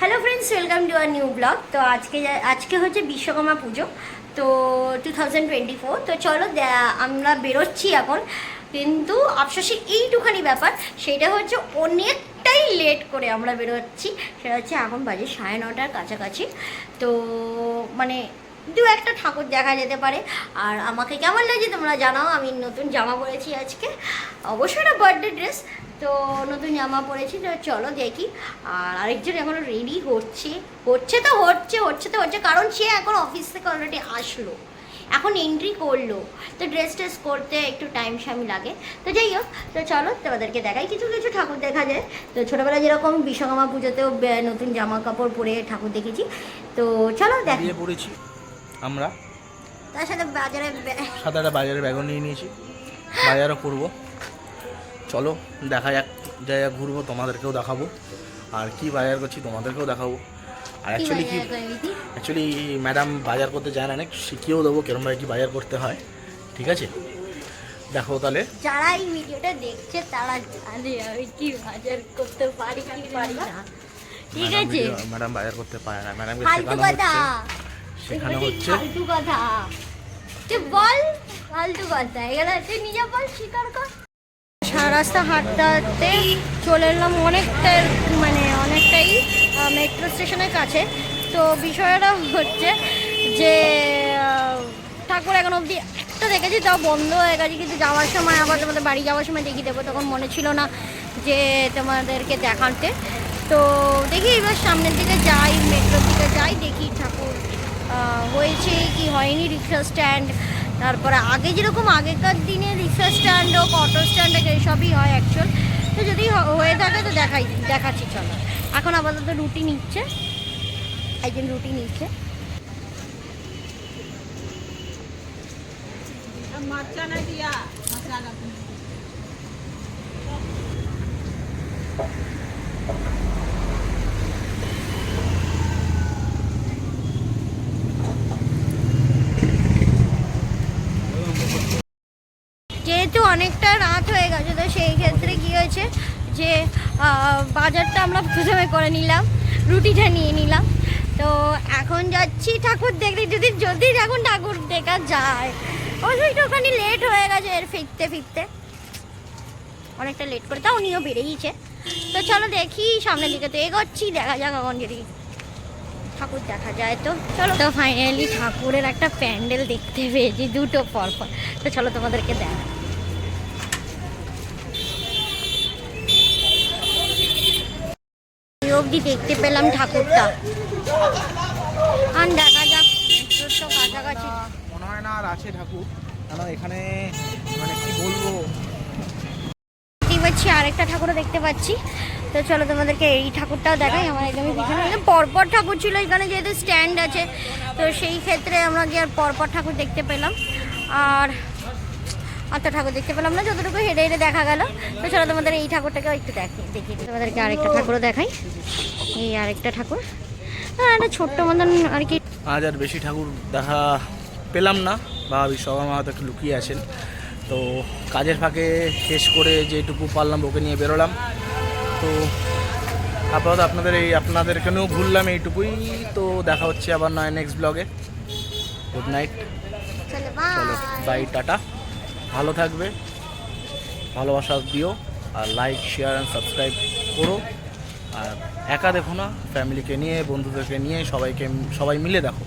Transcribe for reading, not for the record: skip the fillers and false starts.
Hello friends, welcome to our new blog. তো আজকে হচ্ছে বিশ্বকর্মা পুজো, তো 2024। তো চলো আমরা বেরোচ্ছি এখন। কিন্তু আফসোসে এইটুখানি ব্যাপার, সেটা হচ্ছে অনেকটাই লেট করে আমরা বেরোচ্ছি। সেটা হচ্ছে এখন বাজে 9:30 কাছাকাছি। তো মানে দু একটা ঠাকুর দেখা যেতে পারে। আর আমাকে কেমন লাগছে তোমরা জানাও। আমি নতুন জামা পরেছি আজকে, অবশ্যই এটা বার্থডে ড্রেস। তো নতুন জামা পরেছি, তো চলো দেখি। আর আরেকজন এখনো রেডি হচ্ছে, কারণ সে এখন অফিস থেকে অলরেডি আসলো, এখন এন্ট্রি করলো। তো ড্রেস করতে একটু টাইম লাগে। তো যাই হোক, তো চলো তোমাদেরকে দেখাই। কিছু কিছু ঠাকুর দেখা যায়। তো ছোটোবেলায় যেরকম বিশ্বকর্মা পুজোতেও নতুন জামা কাপড় পরে ঠাকুর দেখেছি। তো চলো দিয়ে পড়েছি আমরা, তার সাথে সাথে বাজারের ব্যাগও নিয়ে নিয়েছি, বাজারও করবো। চলো দেখা যাক, জায়গা ঘুরবো, তোমাদেরকেও দেখাবো। আর কি বাজার করছি তোমাদেরকেও দেখাবো। আর অ্যাকচুয়ালি ম্যাডাম বাজার করতে যায় না, অনেক শিখিয়েও দেবো কিরমভাবে কি বাজার করতে হয়। ঠিক আছে, দেখো তাহলে। যারা এই ভিডিওটা দেখছে তারা জানে আমি কি বাজার করতে পারি কি পারি না। ঠিক আছে, ম্যাডাম বাজার করতে পারে না, ম্যাডামকে শেখানো হচ্ছে। ফালতু কথা তুই বল, ফালতু কথা এগুলো তুই নিজে বল, স্বীকার কর। সারা রাস্তা হাঁটতে হাঁটতে চলে এলাম অনেকটাই মেট্রো স্টেশনের কাছে। তো বিষয়টা হচ্ছে যে ঠাকুর এখন অবধি একটা দেখেছি, তাও বন্ধ হয়ে গেছে। কিন্তু যাওয়ার সময় আবার তোমাদের বাড়ি যাওয়ার সময় দেখিয়ে দেবো, তখন মনে ছিল না যে তোমাদেরকে দেখাতে। তো দেখি এবার সামনের দিকে যাই, মেট্রোর দিকে যাই, দেখি ঠাকুর হয়েছে কি হয়নি। রিক্সা স্ট্যান্ড, তারপরে আগে যেরকম আগেকার দিনে রিক্সা স্ট্যান্ড ও অটো স্ট্যান্ড সবই হয় অ্যাকচুয়াল। তো যদি হয়ে থাকে তো দেখাচ্ছি চলো। এখন আপাতত রুটি নিচ্ছে, একজন রুটি নিচ্ছে। যেহেতু অনেকটা রাত হয়ে গেছে, তো সেই ক্ষেত্রে কী হয়েছে যে বাজারটা আমরা প্রথমে করে নিলাম, রুটিটা নিয়ে নিলাম। তো এখন যাচ্ছি ঠাকুর দেখতে, যদি এখন ঠাকুর দেখা যায়। অবশ্যই একটুখানি লেট হয়ে গেছে এর ফিরতে অনেকটা লেট করে, তাও উনিও বেরিয়েছে। তো চলো দেখি সামনের দিকে তো এগোচ্ছি, দেখা যাক এখন যদি ঠাকুর দেখা যায়। তো চলো, তো ফাইনালি ঠাকুরের একটা প্যান্ডেল দেখতে পেয়েছি দুটো পরপর। তো চলো তোমাদেরকে দেখা। অবধি দেখতে পেলাম ঠাকুরটা, আর দেখা যাক। তো কাছাকাছি মনে হয় না আর আছে ঠাকুর, কারণ এখানে মানে কি বলবো, পাচ্ছি আরেকটা ঠাকুরও দেখতে পাচ্ছি। তো চলো তোমাদেরকে এই ঠাকুরটাও দেখাই। আমার একদমই পিছনে পরপর ঠাকুর ছিল এখানে, যেহেতু স্ট্যান্ড আছে, তো সেই ক্ষেত্রে আমরা গিয়ে পরপর ঠাকুর দেখতে পেলাম। আর তো ঠাকুর দেখতে পেলাম না, যতটুকু হেঁটে হেঁটে দেখা গেল। তো চলো তোমাদের এই ঠাকুরটাকেও একটু দেখি তোমাদেরকে আরেকটা ঠাকুরও দেখাই। এই আরেকটা ঠাকুর, একটা ছোট্ট মতন আর কি। আজ আর বেশি ঠাকুর দেখা পেলাম না, বা বিশ্বকর্মা হয়তো একটু লুকিয়ে আছেন। তো কাজের ফাঁকে শেষ করে যেটুকু পারলাম ওকে নিয়ে বেরোলাম। তো আপাতত আপনাদেরকেও ঘুরলাম এইটুকুই। তো দেখা হচ্ছে আবার নয় নেক্সট ব্লগে। গুড নাইট, চলো বাই, টাটা। ভালো থাকবে, ভালোবাসা দিও, আর লাইক শেয়ার অ্যান্ড সাবস্ক্রাইব করো। আর একা দেখো না, ফ্যামিলিকে নিয়ে, বন্ধুদেরকে নিয়ে, সবাই মিলে দেখো।